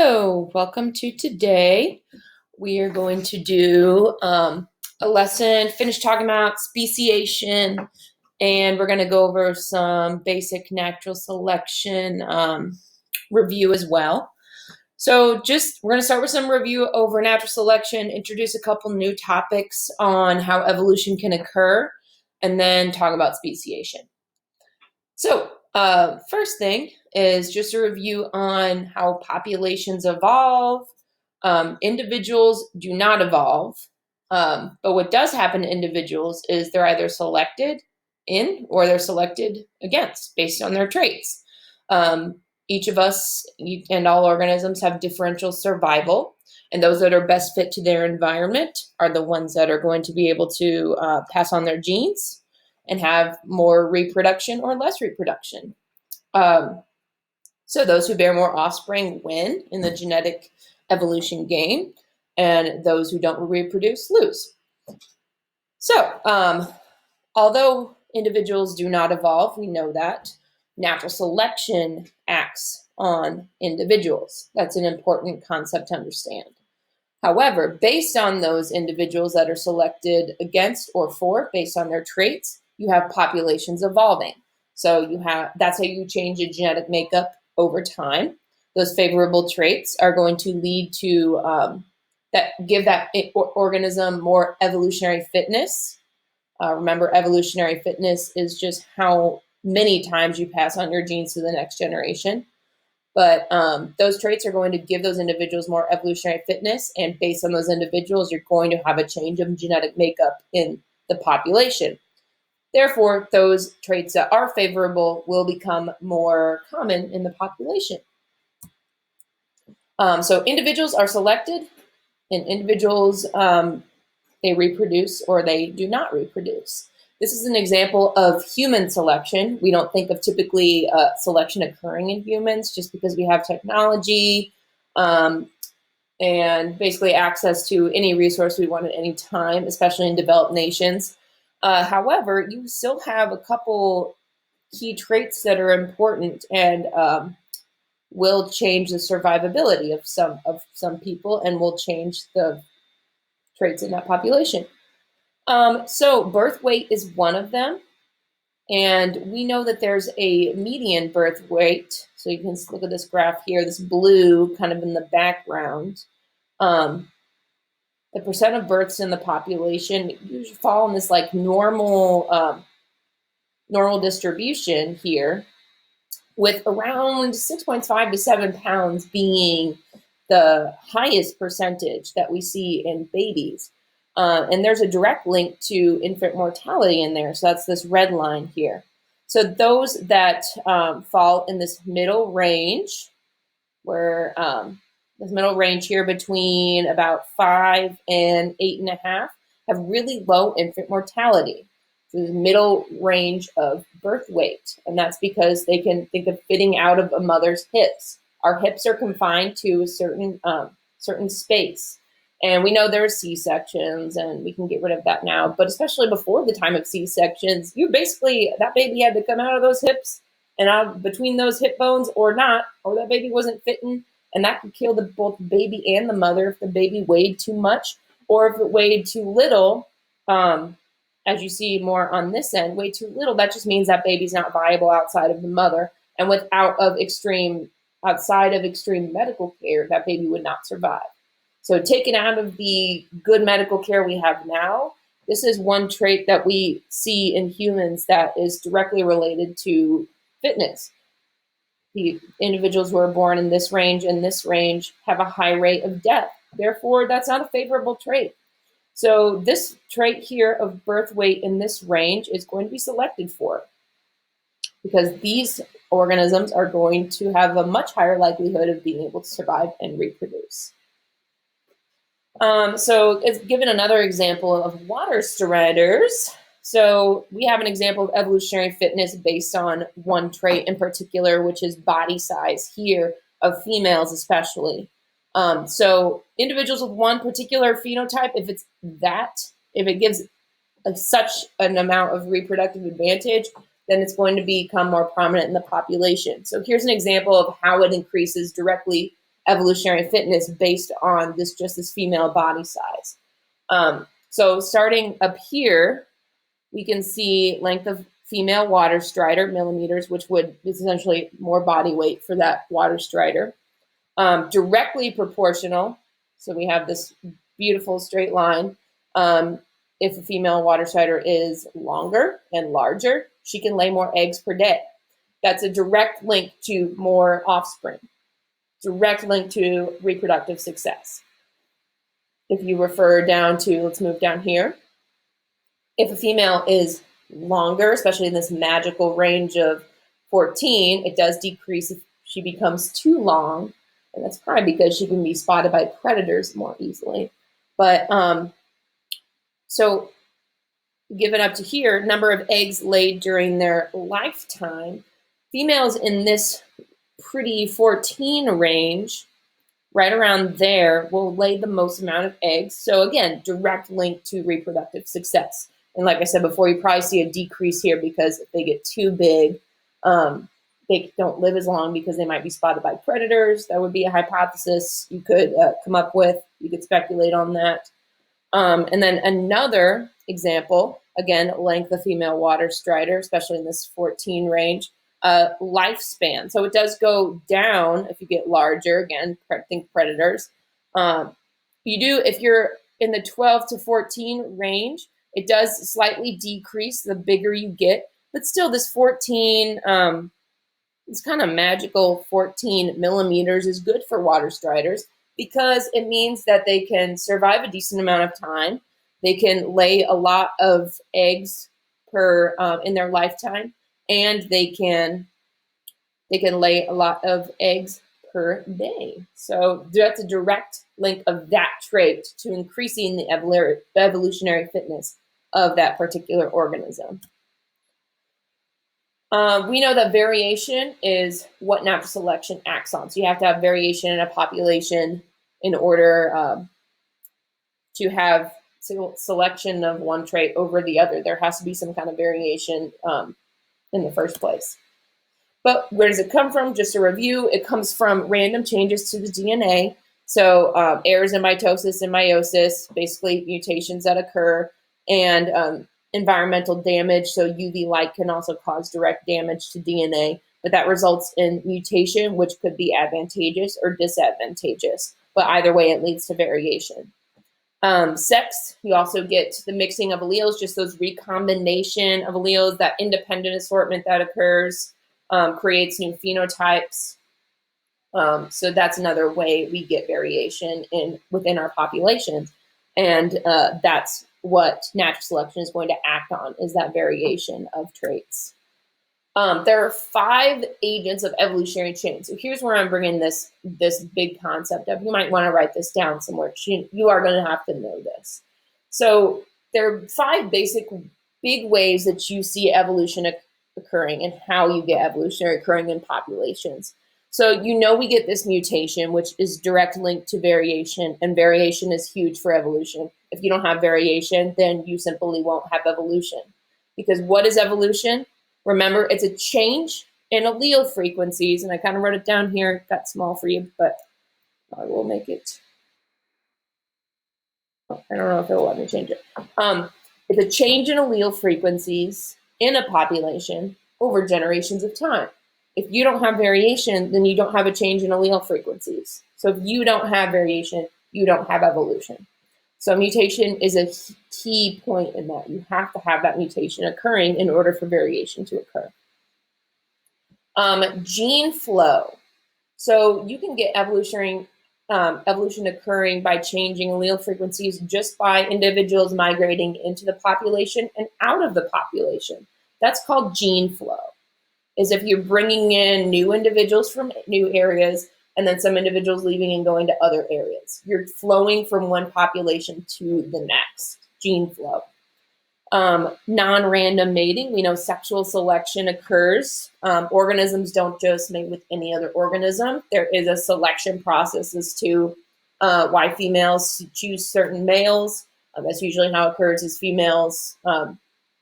Hello, welcome to today. We are going to do a lesson, finish talking about speciation, and we're going to go over some basic natural selection review as well. So we're going to start with some review over natural selection, introduce a couple new topics on how evolution can occur, and then talk about speciation. So first thing is just a review on how populations evolve. Individuals do not evolve, but what does happen to individuals is they're either selected in or they're selected against based on their traits. Each of us and all organisms have differential survival, and those that are best fit to their environment are the ones that are going to be able to pass on their genes and have more reproduction or less reproduction. So those who bear more offspring win in the genetic evolution game, and those who don't reproduce lose. So although individuals do not evolve, we know that natural selection acts on individuals. That's an important concept to understand. However, based on those individuals that are selected against or for, based on their traits, you have populations evolving. So that's how you change your genetic makeup over time. Those favorable traits are going to lead to that give that organism more evolutionary fitness. Remember, evolutionary fitness is just how many times you pass on your genes to the next generation. But those traits are going to give those individuals more evolutionary fitness, and based on those individuals, you're going to have a change of genetic makeup in the population. Therefore, those traits that are favorable will become more common in the population. So individuals are selected, and individuals, they reproduce or they do not reproduce. This is an example of human selection. We don't think of typically selection occurring in humans just because we have technology and basically access to any resource we want at any time, especially in developed nations. However, you still have a couple key traits that are important and will change the survivability of some people and will change the traits in that population. So birth weight is one of them. And we know that there's a median birth weight. So you can look at this graph here, this blue kind of in the background. The percent of births in the population usually fall in this like normal distribution here, with around 6.5 to 7 pounds being the highest percentage that we see in babies. And there's a direct link to infant mortality in there. So that's this red line here. So those that fall in this middle range, where this middle range here between about 5 and 8.5, have really low infant mortality. So the middle range of birth weight. And that's because they can think of fitting out of a mother's hips. Our hips are confined to a certain space. And we know there are C-sections, and we can get rid of that now. But especially before the time of C-sections, that baby had to come out of those hips and out between those hip bones or not, or that baby wasn't fitting. And that could kill both the baby and the mother if the baby weighed too much, or if it weighed too little. As you see more on this end, way too little, that just means that baby's not viable outside of the mother. And outside of extreme medical care, that baby would not survive. So taken out of the good medical care we have now, this is one trait that we see in humans that is directly related to fitness. The individuals who are born in this range and this range have a high rate of death. Therefore, that's not a favorable trait. So this trait here of birth weight in this range is going to be selected for, because these organisms are going to have a much higher likelihood of being able to survive and reproduce. So it's given another example of water striders. So we have an example of evolutionary fitness based on one trait in particular, which is body size here of females especially. So individuals with one particular phenotype, if it gives such an amount of reproductive advantage, then it's going to become more prominent in the population. So here's an example of how it increases directly evolutionary fitness based on this female body size. So starting up here, we can see length of female water strider, millimeters, which would is essentially more body weight for that water strider. Directly proportional, so we have this beautiful straight line. If a female water strider is longer and larger, she can lay more eggs per day. That's a direct link to more offspring, direct link to reproductive success. If you refer down to, let's move down here. If a female is longer, especially in this magical range of 14, it does decrease if she becomes too long. And that's probably because she can be spotted by predators more easily. But so given up to here, number of eggs laid during their lifetime, females in this pretty 14 range, right around there, will lay the most amount of eggs. So again, direct link to reproductive success. And like I said before, you probably see a decrease here because if they get too big, they don't live as long because they might be spotted by predators. That would be a hypothesis you could come up with. You could speculate on that. And then another example, again, length of female water strider, especially in this 14 range, lifespan. So it does go down if you get larger. Again, think predators. If you're in the 12 to 14 range, it does slightly decrease the bigger you get, but still this 14, this kind of magical 14 millimeters is good for water striders because it means that they can survive a decent amount of time. They can lay a lot of eggs in their lifetime, and they can lay a lot of eggs per day. So that's a direct link of that trait to increasing the evolutionary fitness of that particular organism. We know that variation is what natural selection acts on. So you have to have variation in a population in order to have selection of one trait over the other. There has to be some kind of variation in the first place. But where does it come from? Just a review, it comes from random changes to the DNA. So errors in mitosis and meiosis, basically mutations that occur, and environmental damage. So UV light can also cause direct damage to DNA, but that results in mutation, which could be advantageous or disadvantageous. But either way, it leads to variation. Sex, you also get the mixing of alleles, just those recombination of alleles, that independent assortment that occurs. Creates new phenotypes. So that's another way we get variation within our populations. And that's what natural selection is going to act on, is that variation of traits. There are 5 agents of evolutionary change. So here's where I'm bringing this big concept up. You might want to write this down somewhere. You are going to have to know this. So there are 5 basic big ways that you see evolution occurring and how you get evolution occurring in populations. So we get this mutation, which is direct linked to variation, and variation is huge for evolution. If you don't have variation, then you simply won't have evolution. Because what is evolution? Remember, it's a change in allele frequencies, and I kind of wrote it down here. It got small for you, but I will make it. I don't know if it'll let me change it. It's a change in allele frequencies in a population over generations of time. If you don't have variation, then you don't have a change in allele frequencies. So if you don't have variation, you don't have evolution. So mutation is a key point in that. You have to have that mutation occurring in order for variation to occur. Gene flow. So you can get evolution occurring by changing allele frequencies just by individuals migrating into the population and out of the population. That's called gene flow. Is if you're bringing in new individuals from new areas and then some individuals leaving and going to other areas. You're flowing from one population to the next. Gene flow. Non-random mating. We know sexual selection occurs. Organisms don't just mate with any other organism. There is a selection process as to why females choose certain males. That's usually how it occurs, is females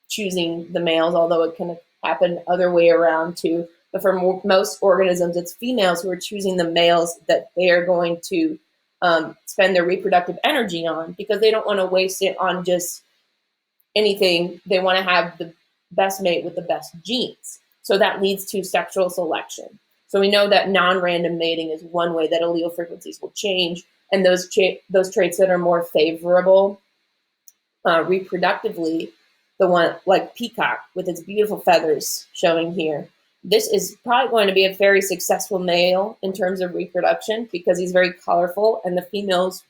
choosing the males, although it can happen other way around too. but for most organisms, it's females who are choosing the males that they are going to spend their reproductive energy on, because they don't want to waste it on just anything. They want to have the best mate with the best genes. So that leads to sexual selection. So we know that non-random mating is one way that allele frequencies will change, and those traits that are more favorable reproductively, the one like peacock with its beautiful feathers showing here, this is probably going to be a very successful male in terms of reproduction because he's very colorful, and the females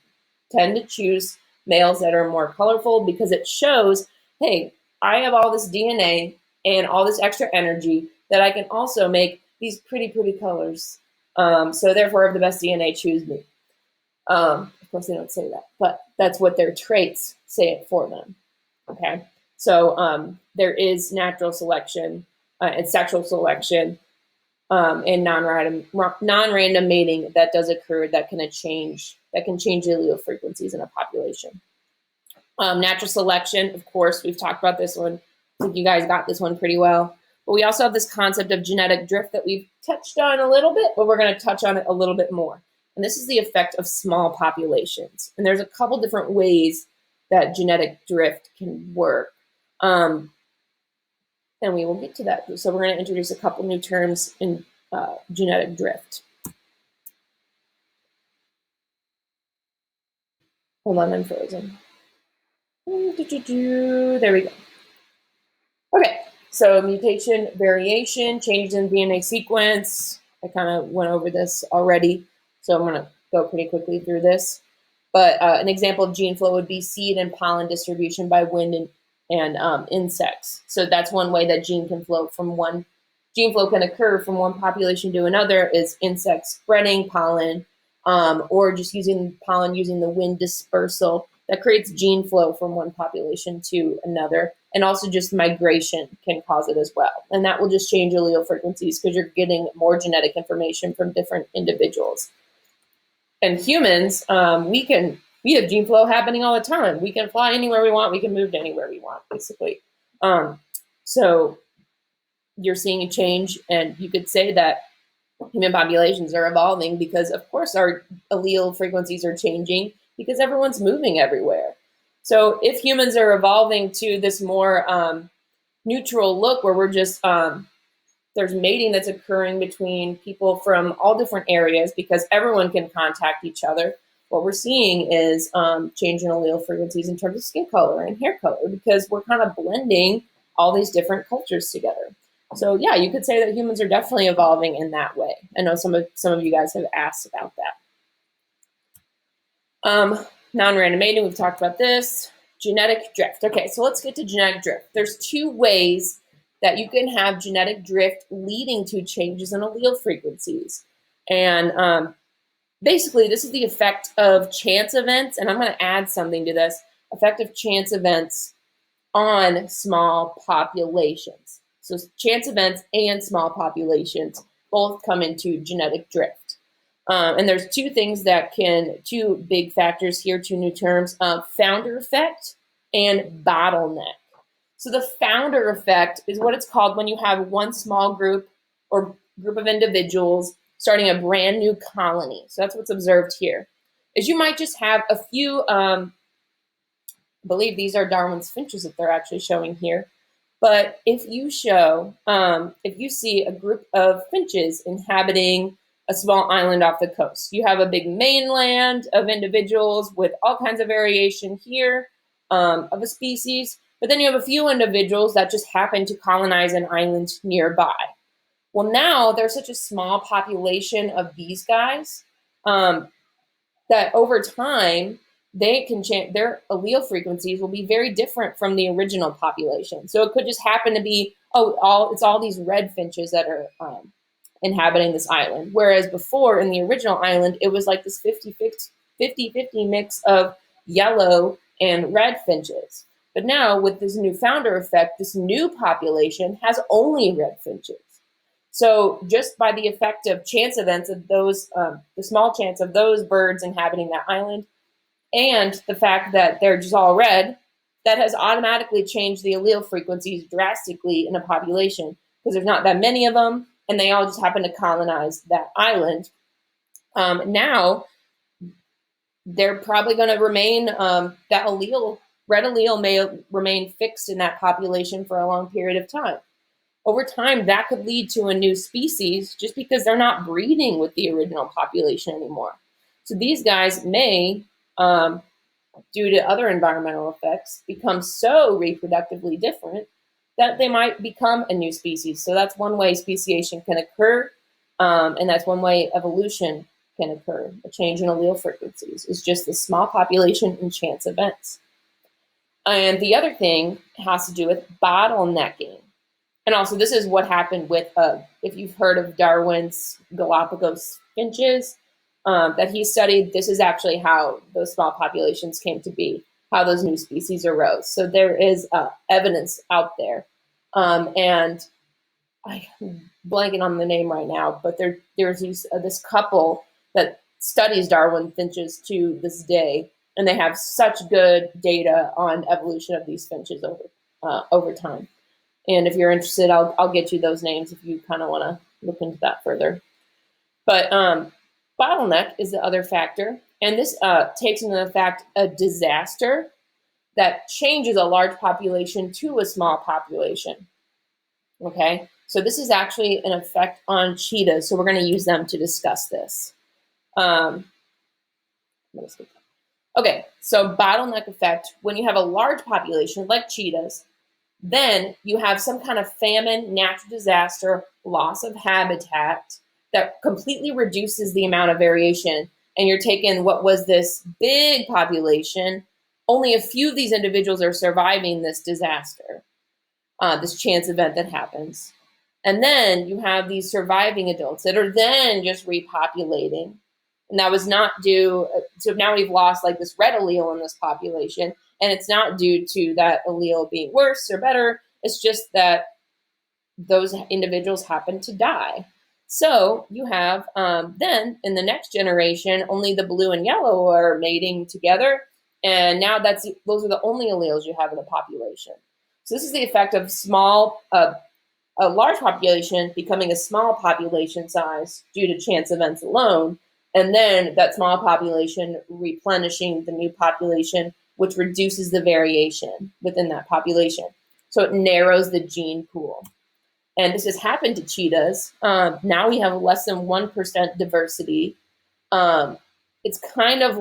tend to choose males that are more colorful because it shows, hey, I have all this DNA and all this extra energy that I can also make these pretty, pretty colors. So therefore, I have the best DNA, choose me. Of course, they don't say that, but that's what their traits say it for them. Okay, so there is natural selection and sexual selection and non-random mating that does occur that can change allele frequencies in a population. Natural selection, of course, we've talked about this one. I think you guys got this one pretty well. But we also have this concept of genetic drift that we've touched on a little bit, but we're going to touch on it a little bit more. And this is the effect of small populations. And there's a couple different ways that genetic drift can work. And we will get to that. So we're going to introduce a couple new terms in genetic drift. Hold on, I'm frozen. There we go. Okay, so mutation, variation, changes in DNA sequence. I kind of went over this already, so I'm going to go pretty quickly through this. But an example of gene flow would be seed and pollen distribution by wind and insects. So that's one way that gene flow can occur from one population to another is insects spreading pollen, or just using pollen using the wind dispersal. That creates gene flow from one population to another. And also just migration can cause it as well. And that will just change allele frequencies because you're getting more genetic information from different individuals. And humans, we have gene flow happening all the time. We can fly anywhere we want. We can move to anywhere we want, basically. So you're seeing a change, and you could say that human populations are evolving because, of course, our allele frequencies are changing because everyone's moving everywhere. So if humans are evolving to this more neutral look where we're just, there's mating that's occurring between people from all different areas because everyone can contact each other, what we're seeing is change in allele frequencies in terms of skin color and hair color because we're kind of blending all these different cultures together. So yeah, you could say that humans are definitely evolving in that way. I know some of you guys have asked about that. Non-random mating, we've talked about this. Genetic drift. Okay, so let's get to genetic drift. There's two ways that you can have genetic drift leading to changes in allele frequencies. And basically, this is the effect of chance events, and I'm going to add something to this, effect of chance events on small populations. So chance events and small populations both come into genetic drift. And there's two big factors here, two new terms, founder effect and bottleneck. So the founder effect is what it's called when you have one small group or group of individuals starting a brand new colony. So that's what's observed here. Is you might just have a few, I believe these are Darwin's finches that they're actually showing here. But if you see a group of finches inhabiting a small island off the coast, you have a big mainland of individuals with all kinds of variation here of a species, but then you have a few individuals that just happen to colonize an island nearby. Well, now there's such a small population of these guys that over time, their allele frequencies will be very different from the original population. So it could just happen to be, it's all these red finches that are inhabiting this island. Whereas before in the original island, it was like this 50-50 mix of yellow and red finches. But now with this new founder effect, this new population has only red finches. So just by the effect of chance events of those, the small chance of those birds inhabiting that island, and the fact that they're just all red, that has automatically changed the allele frequencies drastically in a population because there's not that many of them, and they all just happen to colonize that island. Now, they're probably going to remain, that red allele may remain fixed in that population for a long period of time. Over time, that could lead to a new species just because they're not breeding with the original population anymore. So these guys may, due to other environmental effects, become so reproductively different that they might become a new species. So that's one way speciation can occur, and that's one way evolution can occur. A change in allele frequencies is just the small population and chance events. And the other thing has to do with bottlenecking. And also, this is what happened with, if you've heard of Darwin's Galapagos finches, that he studied, this is actually how those small populations came to be, how those new species arose. So there is evidence out there. And I'm blanking on the name right now, but there's this couple that studies Darwin finches to this day, and they have such good data on evolution of these finches over time. And if you're interested, I'll get you those names if you kind of want to look into that further. But bottleneck is the other factor, and this takes into effect a disaster that changes a large population to a small population. Okay, so this is actually an effect on cheetahs, so we're going to use them to discuss this. Okay, so bottleneck effect, when you have a large population like cheetahs, then you have some kind of famine, natural disaster, loss of habitat that completely reduces the amount of variation. And you're taking what was this big population, only a few of these individuals are surviving this disaster, this chance event that happens. And then you have these surviving adults that are then just repopulating. And that was not due, so now we've lost like this red allele in this population. And it's not due to that allele being worse or better. It's just that those individuals happen to die. So you have then in the next generation, only the blue and yellow are mating together. And now those are the only alleles you have in the population. So this is the effect of a large population becoming a small population size due to chance events alone. And then that small population replenishing the new population, which reduces the variation within that population. So it narrows the gene pool. And this has happened to cheetahs. Now we have less than 1% diversity. It's kind of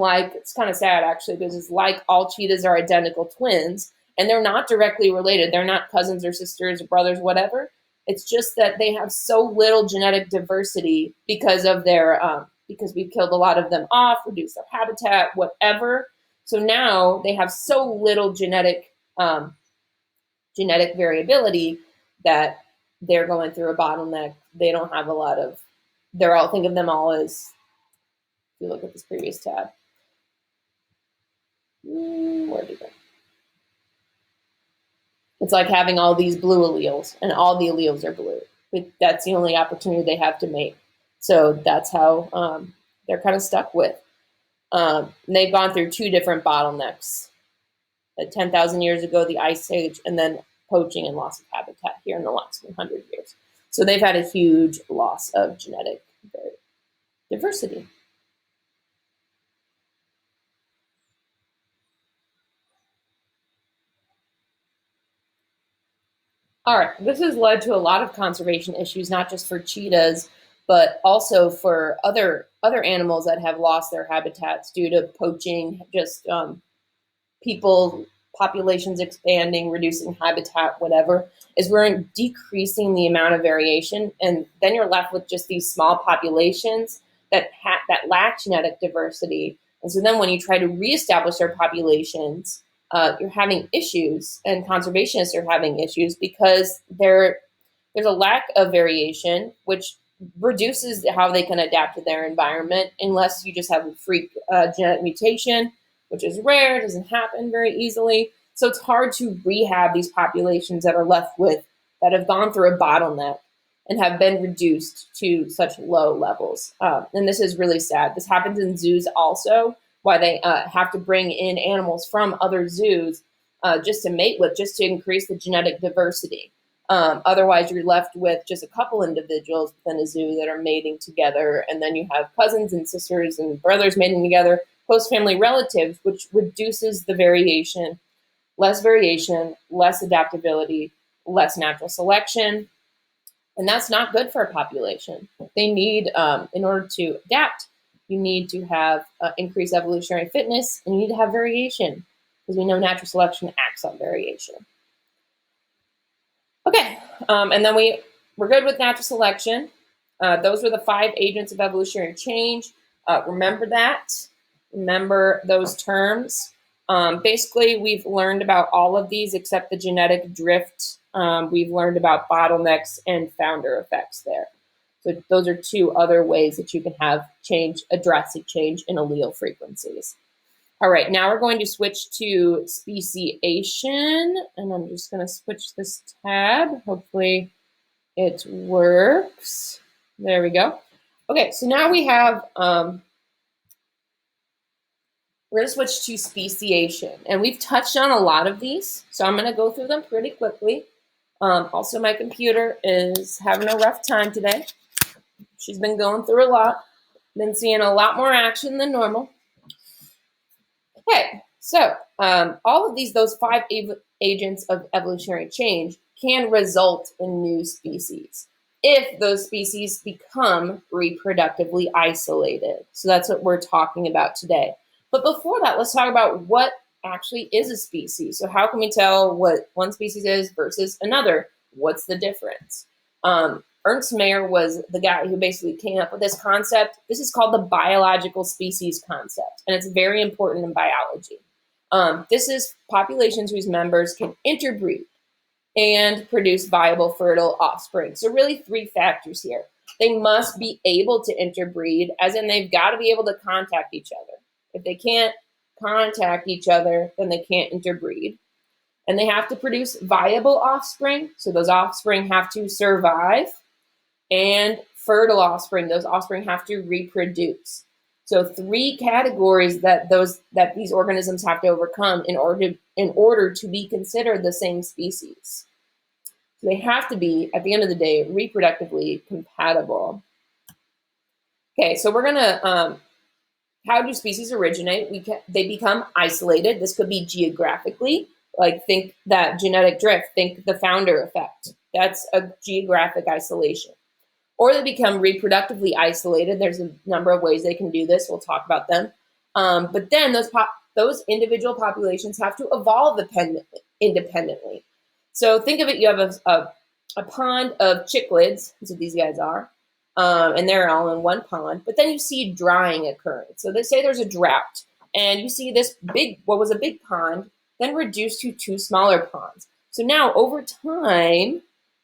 sad actually, because it's like all cheetahs are identical twins, and they're not directly related. They're not cousins or sisters or brothers, whatever. It's just that they have so little genetic diversity because of because we've killed a lot of them off, reduced their habitat, whatever. So now they have so little genetic variability that they're going through a bottleneck. They don't have a lot of, think of them all as, if you look at this previous tab, where did it go? It's like having all these blue alleles, and all the alleles are blue. That's the only opportunity they have to mate. So that's how they're kind of stuck with. They've gone through two different bottlenecks. 10,000 years ago, the Ice Age, and then poaching and loss of habitat here in the last 100 years. So they've had a huge loss of genetic diversity. All right, this has led to a lot of conservation issues, not just for cheetahs, but also for other animals that have lost their habitats due to poaching, just people, populations expanding, reducing habitat, whatever, is we're decreasing the amount of variation. And then you're left with just these small populations that lack genetic diversity. And so then when you try to reestablish their populations, you're having issues, and conservationists are having issues because there's a lack of variation, which reduces how they can adapt to their environment unless you just have a freak genetic mutation, which is rare, doesn't happen very easily. So it's hard to rehab these populations that have gone through a bottleneck and have been reduced to such low levels. And this is really sad. This happens in zoos also, why they have to bring in animals from other zoos just to mate with, just to increase the genetic diversity. Otherwise, you're left with just a couple individuals within a zoo that are mating together, and then you have cousins and sisters and brothers mating together, close family relatives, which reduces the variation, less adaptability, less natural selection, and that's not good for a population. They need, in order to adapt, you need to have increased evolutionary fitness, and you need to have variation, because we know natural selection acts on variation. Okay, and then we're good with natural selection. Those were the 5 agents of evolutionary change. Remember that. Remember those terms. Basically, we've learned about all of these except the genetic drift. We've learned about bottlenecks and founder effects there. So those are 2 other ways that you can have a drastic change in allele frequencies. All right, now we're going to switch to speciation, and I'm just going to switch this tab. Hopefully it works. There we go. Okay, so now we have, we're going to switch to speciation, and we've touched on a lot of these, so I'm going to go through them pretty quickly. Also, my computer is having a rough time today. She's been going through a lot, been seeing a lot more action than normal. Okay, so all of those 5 agents of evolutionary change can result in new species if those species become reproductively isolated. So that's what we're talking about today. But before that, let's talk about what actually is a species. So how can we tell what one species is versus another? What's the difference? Ernst Mayr was the guy who basically came up with this concept. This is called the biological species concept, and it's very important in biology. This is populations whose members can interbreed and produce viable, fertile offspring. So really 3 factors here. They must be able to interbreed, as in they've got to be able to contact each other. If they can't contact each other, then they can't interbreed. And they have to produce viable offspring, so those offspring have to survive, and fertile offspring, those offspring have to reproduce. So 3 categories that these organisms have to overcome in order to be considered the same species. So they have to be, at the end of the day, reproductively compatible. Okay, so we're gonna, how do species originate? They become isolated. This could be geographically, like think that genetic drift, think the founder effect. That's a geographic isolation. Or they become reproductively isolated. There's a number of ways they can do this. We'll talk about them. But then those individual populations have to evolve independently. So think of it, you have a pond of cichlids, that's what these guys are, and they're all in one pond, but then you see drying occurring. So they say there's a drought, and you see this what was a big pond, then reduced to 2 smaller ponds. So now over time,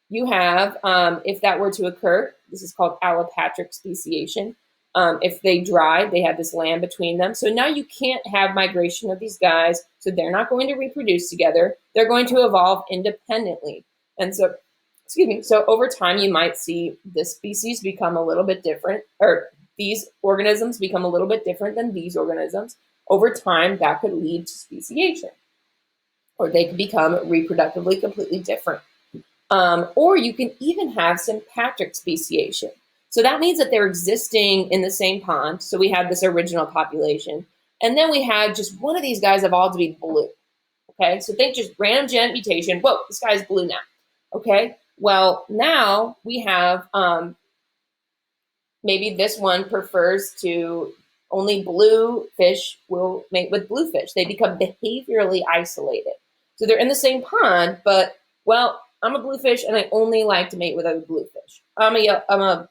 you have, if that were to occur, this is called allopatric speciation. If they dry, they have this land between them. So now you can't have migration of these guys. So they're not going to reproduce together. They're going to evolve independently. And so, so over time, you might see this species become a little bit different, or these organisms become a little bit different than these organisms. Over time, that could lead to speciation, or they could become reproductively completely different. Or you can even have sympatric speciation. So that means that they're existing in the same pond. So we have this original population. And then we have just one of these guys evolved to be blue. Okay, so think just random genetic mutation. Whoa, this guy's blue now. Okay, well, now we have maybe this one prefers to only blue fish will mate with blue fish. They become behaviorally isolated. So they're in the same pond, but, well, I'm a bluefish and I only like to mate with other bluefish. I'm a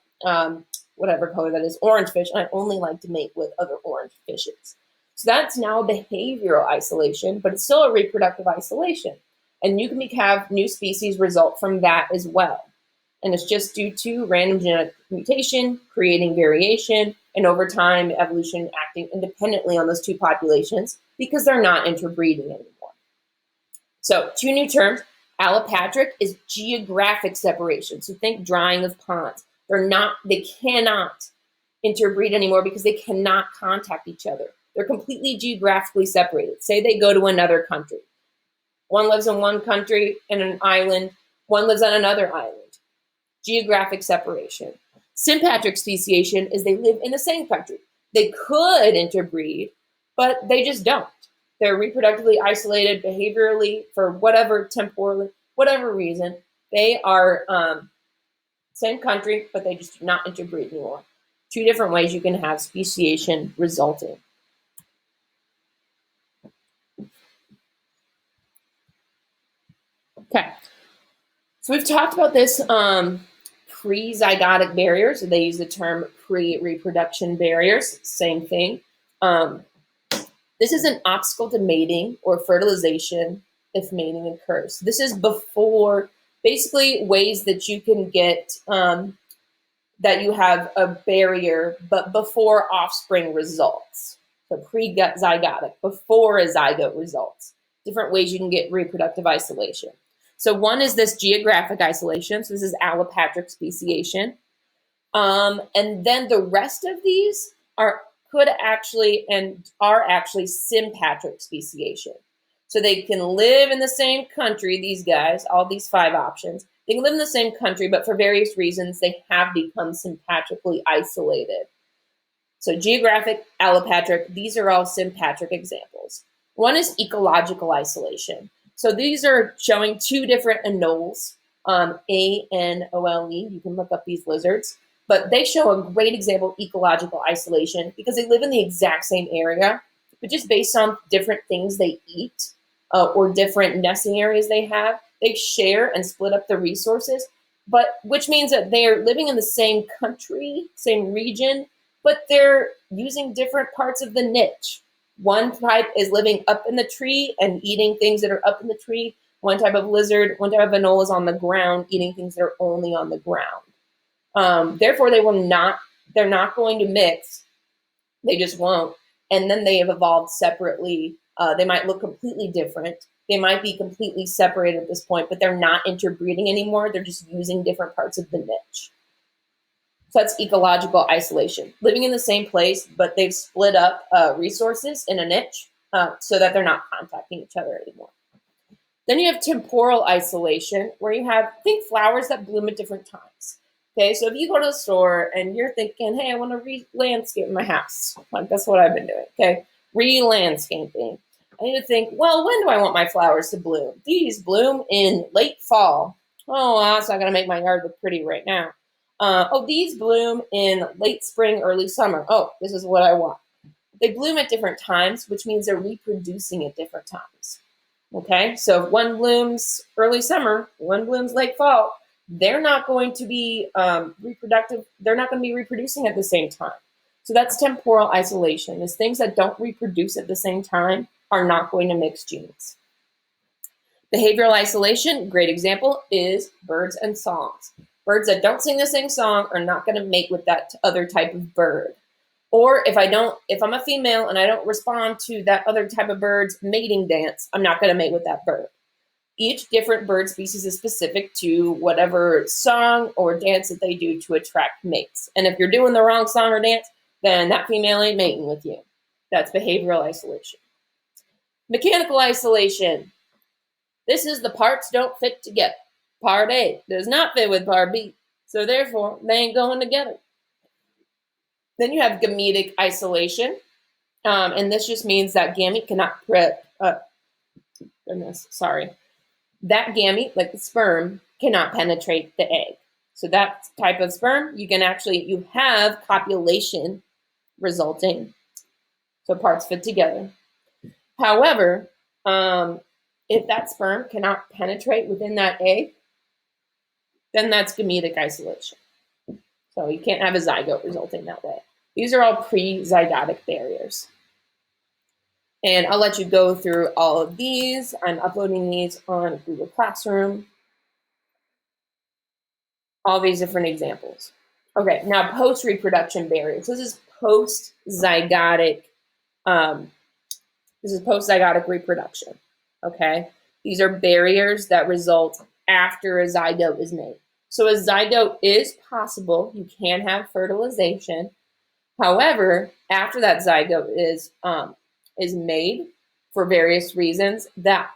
whatever color that is, orange fish, and I only like to mate with other orange fishes. So that's now behavioral isolation, but it's still a reproductive isolation. And you can have new species result from that as well. And it's just due to random genetic mutation, creating variation, and over time, evolution acting independently on those 2 populations because they're not interbreeding anymore. So 2 new terms. Allopatric is geographic separation. So think drying of ponds. They cannot interbreed anymore because they cannot contact each other. They're completely geographically separated. Say they go to another country. One lives in one country in an island, One lives on another island. Geographic separation. Sympatric speciation is they live in the same country. They could interbreed, but they just don't. They're reproductively isolated behaviorally for whatever temporally, whatever reason. They are same country, but they just do not interbreed anymore. Two different ways you can have speciation resulting. Okay, so we've talked about this pre-zygotic barriers. So they use the term pre-reproduction barriers. Same thing. This is an obstacle to mating or fertilization if mating occurs. This is before, basically, ways that you can get that you have a barrier, but before offspring results. So pre-zygotic, before a zygote results. Different ways you can get reproductive isolation. So one is this geographic isolation. So this is allopatric speciation. And then the rest of these are actually sympatric speciation. So they can live in the same country, these guys, all these 5 options. They can live in the same country, but for various reasons, they have become sympatrically isolated. So geographic, allopatric, these are all sympatric examples. One is ecological isolation. So these are showing 2 different anoles, A-N-O-L-E. You can look up these lizards. But they show a great example of ecological isolation because they live in the exact same area, but just based on different things they eat or different nesting areas they have, they share and split up the resources, but which means that they're living in the same country, same region, but they're using different parts of the niche. One type is living up in the tree and eating things that are up in the tree. One type of lizard, one type of anole is on the ground, eating things that are only on the ground. Therefore, they're not going to mix. They just won't. And then they have evolved separately. They might look completely different. They might be completely separated at this point, but they're not interbreeding anymore. They're just using different parts of the niche. So that's ecological isolation. Living in the same place, but they've split up resources in a niche so that they're not contacting each other anymore. Then you have temporal isolation, where you think flowers that bloom at different times. Okay, so if you go to the store and you're thinking, hey, I want to re-landscape my house. Like, that's what I've been doing, okay? Re-landscaping. I need to think, well, when do I want my flowers to bloom? These bloom in late fall. Oh, that's not going to make my yard look pretty right now. These bloom in late spring, early summer. Oh, this is what I want. They bloom at different times, which means they're reproducing at different times. Okay, so if one blooms early summer, one blooms late fall, they're not going to be reproductive. They're not going to be reproducing at the same time. So that's temporal isolation. Is things that don't reproduce at the same time are not going to mix genes. Behavioral isolation, great example, is birds and songs. Birds that don't sing the same song are not going to mate with that other type of bird. Or if I'm a female and I don't respond to that other type of bird's mating dance, I'm not going to mate with that bird. Each different bird species is specific to whatever song or dance that they do to attract mates. And if you're doing the wrong song or dance, then that female ain't mating with you. That's behavioral isolation. Mechanical isolation. This is the parts don't fit together. Part A does not fit with part B, so therefore they ain't going together. Then you have gametic isolation, and this just means that gamete cannot that gamete, like the sperm, cannot penetrate the egg. So that type of sperm, you have copulation resulting. So parts fit together. However, if that sperm cannot penetrate within that egg, then that's gametic isolation. So you can't have a zygote resulting that way. These are all pre-zygotic barriers. And I'll let you go through all of these. I'm uploading these on Google Classroom. All these different examples. Okay, now post-reproduction barriers. This is post-zygotic. This is post-zygotic reproduction. Okay, these are barriers that result after a zygote is made. So a zygote is possible. You can have fertilization. However, after that zygote is made for various reasons, that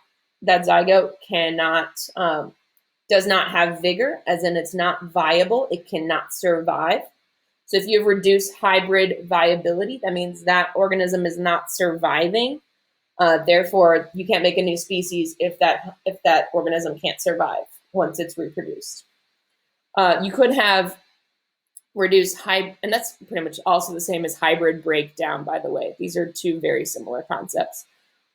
zygote cannot does not have vigor, as in it's not viable, it cannot survive. So if you have reduced hybrid viability, that means that organism is not surviving. Therefore, you can't make a new species if that organism can't survive once it's reproduced. You could have reduced hybrid, and that's pretty much also the same as hybrid breakdown, by the way. These are two very similar concepts.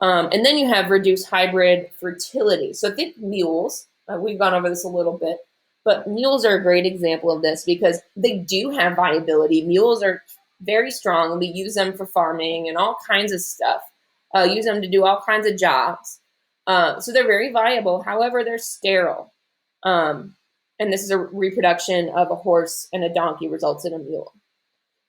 And then you have reduced hybrid fertility. So think mules. We've gone over this a little bit, but mules are a great example of this because they do have viability. Mules are very strong, and we use them for farming and all kinds of stuff. Use them to do all kinds of jobs. So they're very viable. However, they're sterile. And this is a reproduction of a horse and a donkey results in a mule.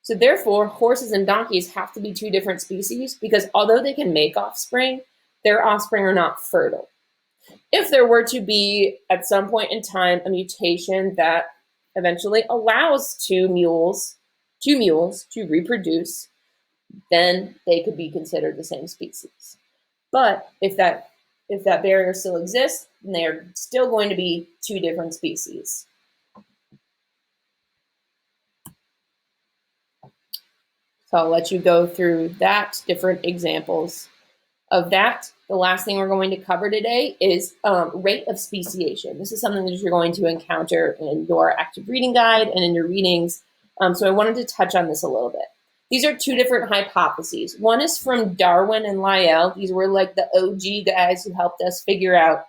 So therefore, horses and donkeys have to be two different species because although they can make offspring, their offspring are not fertile. If there were to be, at some point in time, a mutation that eventually allows two mules to reproduce, then they could be considered the same species. But if that barrier still exists, then they are still going to be two different species. So I'll let you go through that, different examples of that. The last thing we're going to cover today is rate of speciation. This is something that you're going to encounter in your active reading guide and in your readings. So I wanted to touch on this a little bit. These are two different hypotheses. One is from Darwin and Lyell. These were like the OG guys who helped us figure out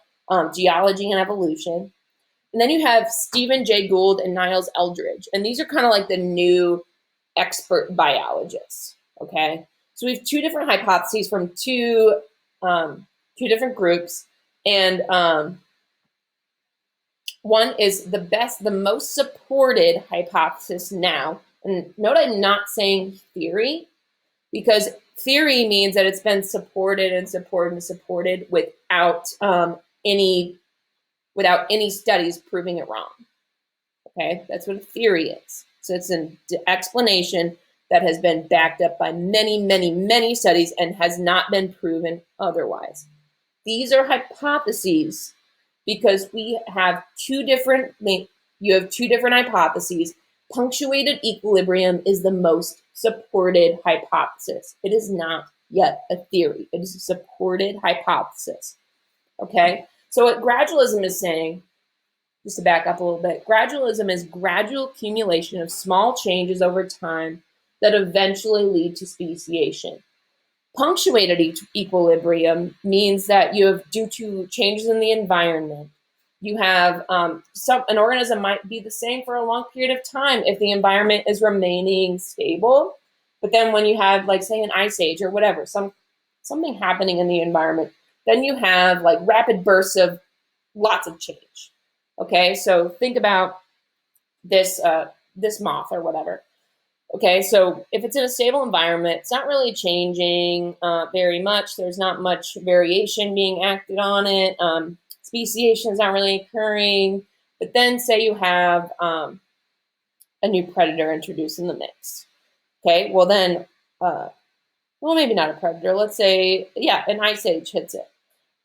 geology and evolution. And then you have Stephen Jay Gould and Niles Eldredge. And these are kind of like the new expert biologists, okay? So we have two different hypotheses from two different groups. And one is the most supported hypothesis now. And note I'm not saying theory, because theory means that it's been supported and supported and supported without any studies proving it wrong. Okay, that's what a theory is. So it's an explanation that has been backed up by many, many, many studies and has not been proven otherwise. These are hypotheses because you have two different hypotheses. Punctuated equilibrium is the most supported hypothesis. It is not yet a theory. It is a supported hypothesis. Okay? So what gradualism is saying, just to back up a little bit, gradualism is gradual accumulation of small changes over time that eventually lead to speciation. Punctuated equilibrium means that you have, due to changes in the environment, you have an organism might be the same for a long period of time if the environment is remaining stable. But then when you have, like, say, an ice age or whatever, something happening in the environment, then you have like rapid bursts of lots of change. Okay, so think about this moth or whatever. Okay, so if it's in a stable environment, it's not really changing very much. There's not much variation being acted on it. Speciation is not really occurring. But then say you have a new predator introduced in the mix. Okay, well then, maybe not a predator. Let's say, an ice age hits it.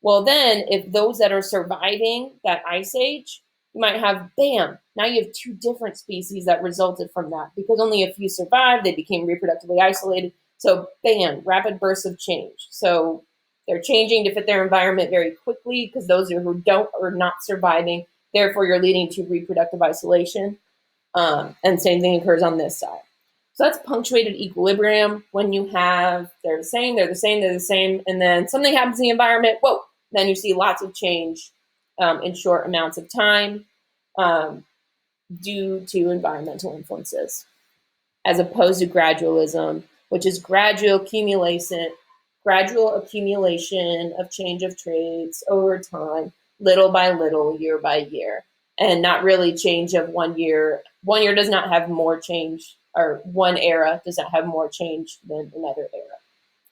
Well then, if those that are surviving that ice age, you might have, bam, now you have two different species that resulted from that. Because only a few survived, they became reproductively isolated. So bam, rapid bursts of change. So they're changing to fit their environment very quickly because those who don't are not surviving. Therefore, you're leading to reproductive isolation. And same thing occurs on this side. So that's punctuated equilibrium. When you have, they're the same, and then something happens in the environment, whoa, then you see lots of change in short amounts of time due to environmental influences, as opposed to gradualism, which is gradual accumulation of change of traits over time, little by little, year by year, and not really change of 1 year. 1 year does not have more change, or one era does not have more change than another era.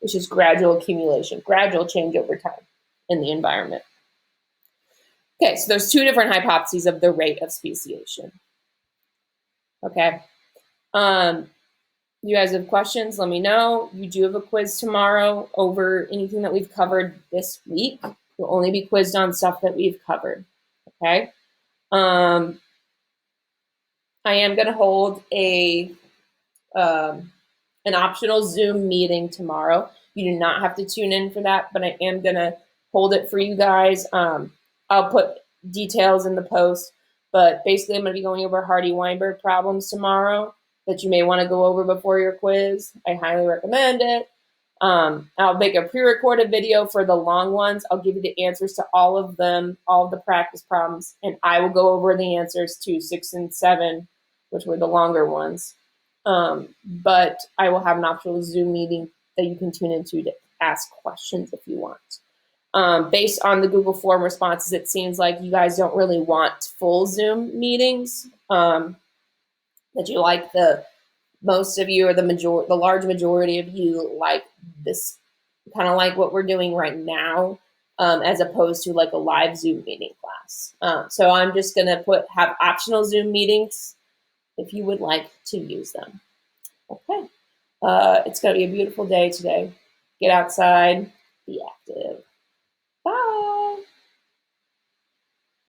It's just gradual accumulation, gradual change over time in the environment. Okay, so there's two different hypotheses of the rate of speciation. Okay. You guys have questions, let me know. You do have a quiz tomorrow over anything that we've covered this week. You'll only be quizzed on stuff that we've covered. Okay. I am going to hold an optional Zoom meeting tomorrow. You do not have to tune in for that, but I am going to hold it for you guys. I'll put details in the post, but basically I'm going to be going over Hardy-Weinberg problems tomorrow that you may want to go over before your quiz. I highly recommend it. I'll make a pre-recorded video for the long ones. I'll give you the answers to all of them, all of the practice problems, and I will go over the answers to 6 and 7, which were the longer ones. But I will have an optional Zoom meeting that you can tune into to ask questions if you want. Based on the Google form responses, it seems like you guys don't really want full Zoom meetings. That you like most of you, or the large majority of you, like this, kind of like what we're doing right now, as opposed to like a live Zoom meeting class. So I'm just gonna have optional Zoom meetings if you would like to use them. Okay. It's gonna be a beautiful day today. Get outside, be active.